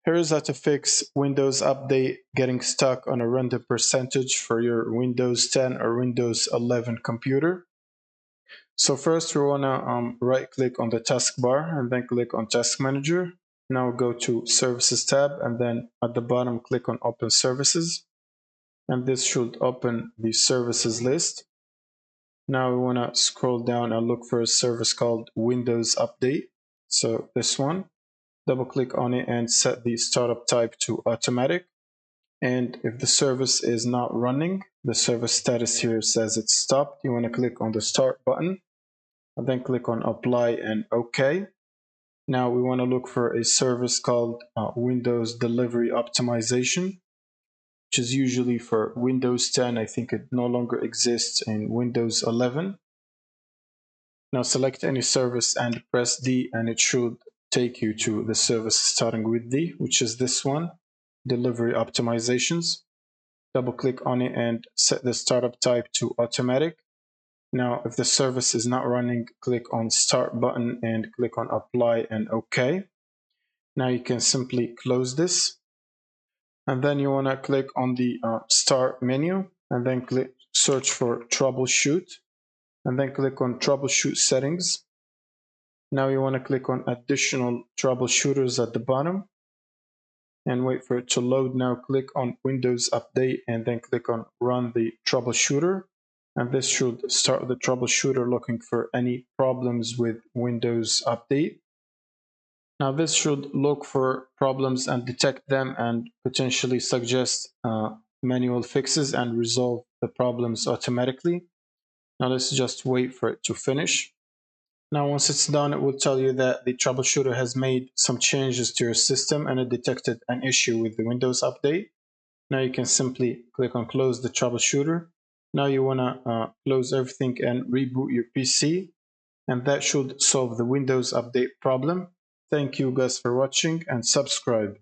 Here's how to fix Windows Update getting stuck on a random percentage for your Windows 10 or Windows 11 computer. So first we want to right click on the taskbar and then click on Task Manager. Now go to Services tab and then at the bottom click on Open Services. And this should open the services list. Now we want to scroll down and look for a service called Windows Update. So this one. Double click on it and set the startup type to automatic. And if the service is not running, the service status here says it's stopped. You want to click on the start button and then click on apply and OK. Now we want to look for a service called Windows Delivery Optimization, which is usually for Windows 10. I think it no longer exists in Windows 11. Now select any service and press D and it should take you to the service starting with D, which is this one, Delivery Optimizations. Double click on it and set the startup type to automatic. Now if the service is not running, click on Start button and click on Apply and OK. Now you can simply close this. And then you want to click on the Start menu and then click search for Troubleshoot. And then click on Troubleshoot Settings. Now you want to click on Additional Troubleshooters at the bottom and wait for it to load. Now click on Windows Update and then click on Run the Troubleshooter. And this should start the troubleshooter looking for any problems with Windows Update. Now this should look for problems and detect them and potentially suggest manual fixes and resolve the problems automatically. Now let's just wait for it to finish. Now once it's done, it will tell you that the troubleshooter has made some changes to your system and it detected an issue with the Windows Update. Now you can simply click on close the troubleshooter. Now you want to close everything and reboot your PC, and that should solve the Windows Update problem. Thank you guys for watching and subscribe.